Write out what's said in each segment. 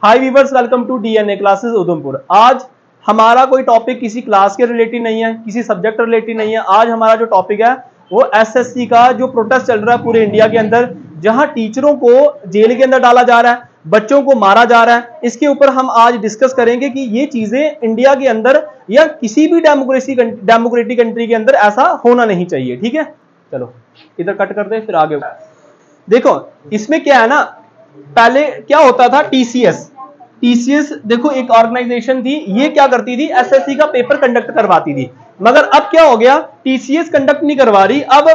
Hi viewers, welcome to DNA classes Udhampur. आज हमारा कोई टॉपिक किसी क्लास के रिलेटेड नहीं है, किसी सब्जेक्ट रिलेटेड नहीं है। आज हमारा जो टॉपिक है वो एसएससी का जो प्रोटेस्ट चल रहा है पूरे इंडिया के अंदर, जहां टीचरों को जेल के अंदर डाला जा रहा है, बच्चों को मारा जा रहा है, इसके ऊपर हम आज डिस्कस करेंगे कि ये चीजें इंडिया के अंदर या किसी भी डेमोक्रेटिक कंट्री के अंदर ऐसा होना नहीं चाहिए। ठीक है, चलो इधर कट कर दे, फिर आगे देखो। इसमें क्या है ना, पहले क्या होता था, टीसीएस देखो एक ऑर्गेनाइजेशन थी, ये क्या करती थी, एसएससी का पेपर कंडक्ट करवाती थी। मगर अब क्या हो गया, टीसीएस कंडक्ट नहीं करवा रही, अब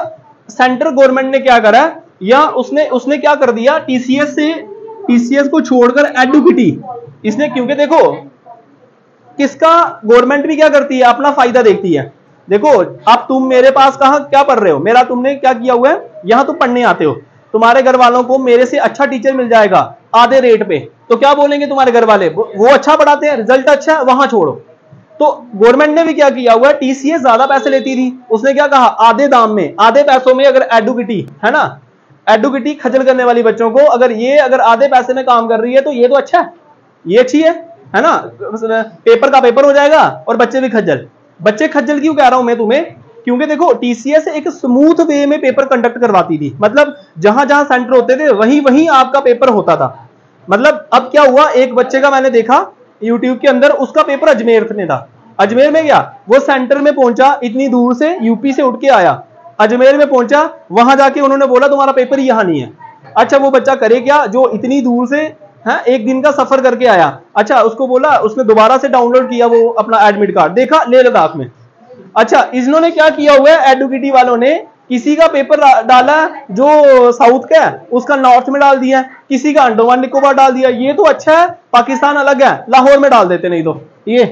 सेंट्रल गवर्नमेंट ने क्या करा, या उसने क्या कर दिया, टीसीएस को छोड़कर एडुकेटी इसने, क्योंकि देखो किसका गवर्नमेंट भी क्या करती है, अपना फायदा देखती है। देखो अब तुम मेरे पास क्या पढ़ रहे हो, मेरा तुमने क्या किया हुआ है, यहां तुम पढ़ने आते हो, तुम्हारे घर वालों को मेरे से अच्छा टीचर मिल जाएगा आधे रेट पे, तो क्या बोलेंगे तुम्हारे घर वाले, वो अच्छा पढ़ाते हैं, रिजल्ट अच्छा है, वहां छोड़ो। तो गवर्नमेंट ने भी क्या किया हुआ है, टीसीएस ज्यादा पैसे लेती थी, उसने क्या कहा, आधे दाम में, आधे पैसों में अगर एडुकेटी है ना, एडुकेटी खजल करने वाली बच्चों को, अगर आधे पैसे में काम कर रही है तो ये तो अच्छा है, ये अच्छी है ना, पेपर का पेपर हो जाएगा और बच्चे भी खज्जल। बच्चे खज्जल क्यों कह रहा हूं मैं तुम्हें, क्योंकि देखो टीसीएस एक स्मूथ वे में पेपर कंडक्ट करवाती थी, मतलब जहां जहां सेंटर होते थे वहीं आपका पेपर होता था। मतलब अब क्या हुआ, एक बच्चे का मैंने देखा यूट्यूब के अंदर, उसका पेपर अजमेर में था। अजमेर में गया, वो सेंटर में पहुंचा, इतनी दूर से यूपी से उठ के आया, अजमेर में पहुंचा, वहां जाके उन्होंने बोला तुम्हारा पेपर यहां नहीं है। अच्छा वो बच्चा करे क्या, जो इतनी दूर से एक दिन का सफर करके आया, अच्छा उसको बोला, उसने दोबारा से डाउनलोड किया वो अपना एडमिट कार्ड, देखा ले लद्दाख में। अच्छा इन्होंने क्या किया हुआ है, एडुकेटी वालों ने किसी का पेपर डाला जो साउथ का है उसका नॉर्थ में डाल दिया, किसी का अंडमान निकोबार डाल दिया। ये तो अच्छा है, पाकिस्तान अलग है, लाहौर में डाल देते, नहीं तो ये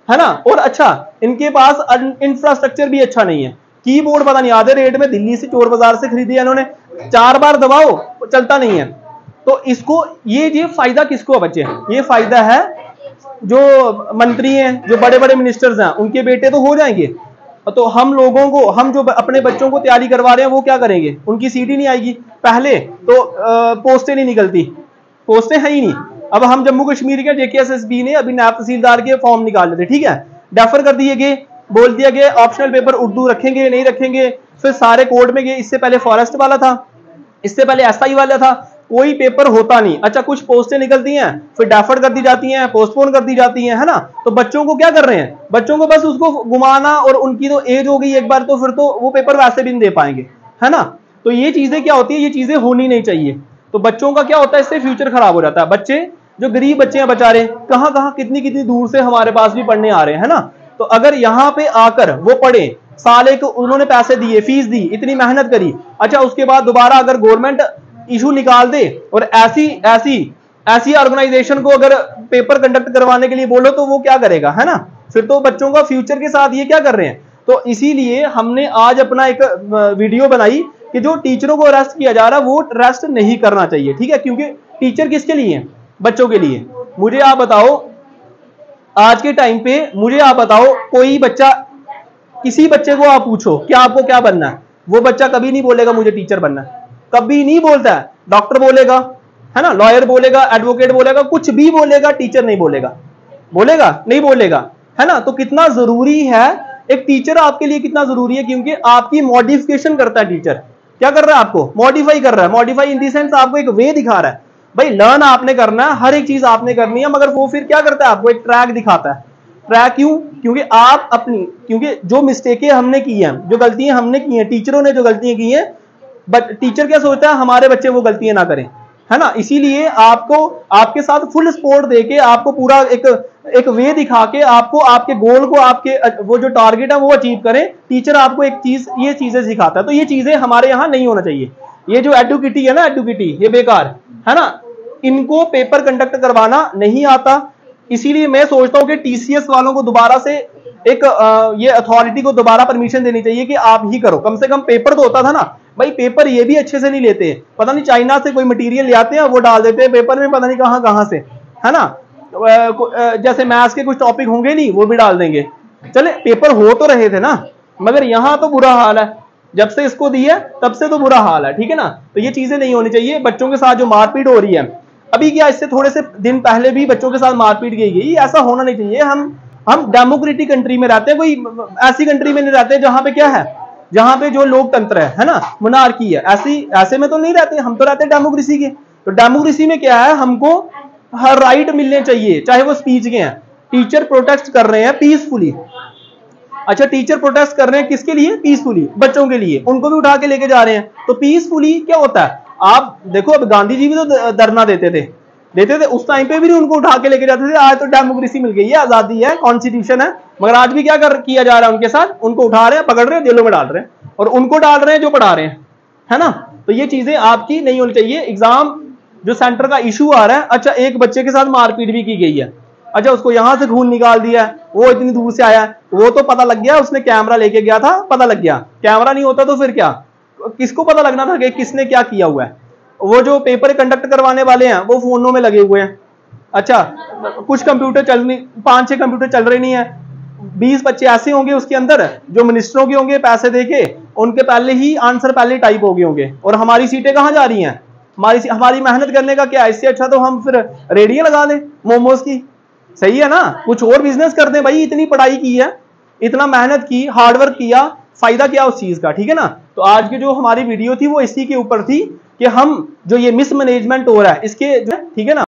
है ना। और अच्छा इनके पास इंफ्रास्ट्रक्चर भी अच्छा नहीं है, कीबोर्ड पता नहीं आधे रेट में दिल्ली से चोर बाजार से खरीदी है इन्होंने, 4 बार दबाओ चलता नहीं है। तो इसको ये फायदा किसको है बच्चे, ये फायदा है जो मंत्री हैं, जो बड़े बड़े मिनिस्टर्स हैं, उनके बेटे तो हो जाएंगे। तो हम लोगों को, हम जो अपने बच्चों को तैयारी करवा रहे हैं वो क्या करेंगे, उनकी सीट ही नहीं आएगी। पहले तो पोस्टें नहीं निकलती, पोस्टें है ही नहीं। अब हम जम्मू कश्मीर के जेकेएसएसबी ने अभी नायब तहसीलदार के फॉर्म निकाल लेते, ठीक है, डेफर कर दिए गए, बोल दिया गया ऑप्शनल पेपर उर्दू रखेंगे नहीं रखेंगे, फिर सारे कोर्ट में गए। इससे पहले फॉरेस्ट वाला था, इससे पहले एसआई वाला था, कोई पेपर होता नहीं। अच्छा कुछ पोस्टें निकलती हैं, फिर डेफर्ड कर दी जाती हैं, पोस्टपोन कर दी जाती हैं, है ना। तो बच्चों को क्या कर रहे हैं, बच्चों को बस उसको घुमाना, और उनकी तो एज हो गई एक बार, तो फिर तो वो पेपर वैसे भी नहीं दे पाएंगे, है ना। तो ये चीजें क्या होती है, ये चीजें होनी नहीं चाहिए। तो बच्चों का क्या होता है, इससे फ्यूचर खराब हो जाता है। बच्चे जो गरीब बच्चे हैं बेचारे, कहां कितनी दूर से हमारे पास भी पढ़ने आ रहे हैं, है ना। तो अगर यहाँ पे आकर वो पढ़े, साल एक उन्होंने पैसे दिए, फीस दी, इतनी मेहनत करी, अच्छा उसके बाद दोबारा अगर गवर्नमेंट इशू निकाल दे और ऐसी ऑर्गेनाइजेशन को अगर पेपर कंडक्ट करवाने के लिए बोलो, तो वो क्या करेगा, है ना। फिर तो बच्चों का फ्यूचर के साथ ये क्या कर रहे हैं। तो इसीलिए हमने आज अपना एक वीडियो बनाई कि जो टीचरों को अरेस्ट किया जा रहा है वो अरेस्ट नहीं करना चाहिए, ठीक है। क्योंकि टीचर किसके लिए है, बच्चों के लिए। मुझे आप बताओ, आज के टाइम पे मुझे आप बताओ, कोई बच्चा, किसी बच्चे को आप पूछो कि आपको क्या बनना है, वो बच्चा कभी नहीं बोलेगा मुझे टीचर बनना है, कभी नहीं बोलता है। डॉक्टर बोलेगा, है ना, लॉयर बोलेगा, एडवोकेट बोलेगा, कुछ भी बोलेगा, टीचर नहीं बोलेगा, नहीं बोलेगा, है ना। तो कितना जरूरी है एक टीचर आपके लिए, कितना जरूरी है, क्योंकि आपकी मॉडिफिकेशन करता है टीचर। क्या कर रहा है, आपको मॉडिफाई कर रहा है, मॉडिफाई इन दी सेंस आपको एक वे दिखा रहा है, भाई लर्न आपने करना है, हर एक चीज आपने करनी है। मगर वो फिर क्या करता है, आपको एक ट्रैक दिखाता है। ट्रैक क्यों, क्योंकि जो मिस्टेकें हमने की हैं, जो गलतियां हमने की हैं, टीचरों ने जो गलतियां की हैं, बट टीचर क्या सोचता है, हमारे बच्चे वो गलतियां ना करें, है ना। इसीलिए आपको आपके साथ फुल सपोर्ट देके, आपको पूरा एक वे दिखा के, आपको आपके गोल को, आपके वो जो टारगेट है वो अचीव करें। टीचर आपको एक चीज, ये चीजें सिखाता है। तो ये चीजें हमारे यहाँ नहीं होना चाहिए। ये जो एडुकेटी है ना, एडुकेटी ये बेकार है ना, इनको पेपर कंडक्ट करवाना नहीं आता। इसीलिए मैं सोचता हूं कि टीसीएस वालों को दोबारा से एक ये अथॉरिटी को दोबारा परमिशन देनी चाहिए कि आप ही करो। कम से कम पेपर तो होता था ना भाई, पेपर ये भी अच्छे से नहीं लेते, पता नहीं चाइना से कोई मटेरियल ले आते हैं, वो डाल देते हैं पेपर में, पता नहीं कहां से, है ना। जैसे मैथ्स के कुछ टॉपिक होंगे नहीं, वो भी डाल देंगे। चले पेपर हो तो रहे थे ना, मगर यहां तो बुरा हाल है, जब से इसको दिया तब से तो बुरा हाल है, ठीक है ना। तो ये चीजें नहीं होनी चाहिए। बच्चों के साथ जो मारपीट हो रही है, अभी क्या इससे थोड़े से दिन पहले भी बच्चों के साथ मारपीट की गई। ऐसा होना नहीं चाहिए। हम डेमोक्रेटिक कंट्री में रहते हैं, कोई ऐसी कंट्री में नहीं रहते जहां पे क्या है, जहां पे जो लोकतंत्र है ना, मोनार्की है, ऐसे में तो नहीं रहते। हम तो रहते हैं डेमोक्रेसी के। तो डेमोक्रेसी में क्या है, हमको हर राइट मिलने चाहिए, चाहे वो स्पीच के हैं। टीचर प्रोटेस्ट कर रहे हैं पीसफुली। अच्छा, टीचर प्रोटेस्ट कर रहे हैं किसके लिए? पीसफुली, बच्चों के लिए। उनको भी उठा के लेके जा रहे हैं। तो पीसफुली क्या होता है, आप देखो, अब गांधी जी भी तो धरना देते थे उस टाइम पे भी उनको उठा के लेके जाते थे। आज तो डेमोक्रेसी मिल गई है, आजादी है, कॉन्स्टिट्यूशन है, मगर आज भी क्या किया जा रहा है उनके साथ? उनको उठा रहे हैं, पकड़ रहे हैं, जेलों में डाल रहे हैं, और उनको डाल रहे हैं जो पढ़ा रहे हैं, है ना। तो ये चीजें आपकी नहीं होनी चाहिए। एग्जाम जो सेंटर का इशू आ रहा है, अच्छा एक बच्चे के साथ मारपीट भी की गई है, अच्छा उसको यहां से खून निकाल दिया, वो इतनी दूर से आया, वो तो पता लग गया, उसने कैमरा लेके गया था, पता लग गया। कैमरा नहीं होता तो फिर क्या, किसको पता लगना था कि किसने क्या किया हुआ है? वो जो पेपर कंडक्ट करवाने वाले हैं वो फोनों में लगे हुए हैं। अच्छा, कुछ कंप्यूटर चल नहीं, 5-6 कंप्यूटर चल रहे नहीं है, 20 बच्चे ऐसे होंगे उसके अंदर जो मिनिस्टरों के होंगे, पैसे देके उनके पहले ही आंसर पहले टाइप हो गए होंगे, और हमारी सीटें कहां जा रही हैं? हमारी मेहनत करने का क्या? इससे अच्छा तो हम फिर रेडियो लगा दें मोमोज की, सही है ना, कुछ और बिजनेस कर दें भाई। इतनी पढ़ाई की है, इतना मेहनत की, हार्डवर्क किया, फायदा क्या उस चीज का? ठीक है ना। तो आज की जो हमारी वीडियो थी वो इसी के ऊपर थी कि हम जो ये मिसमैनेजमेंट हो रहा है इसके, ठीक है ना।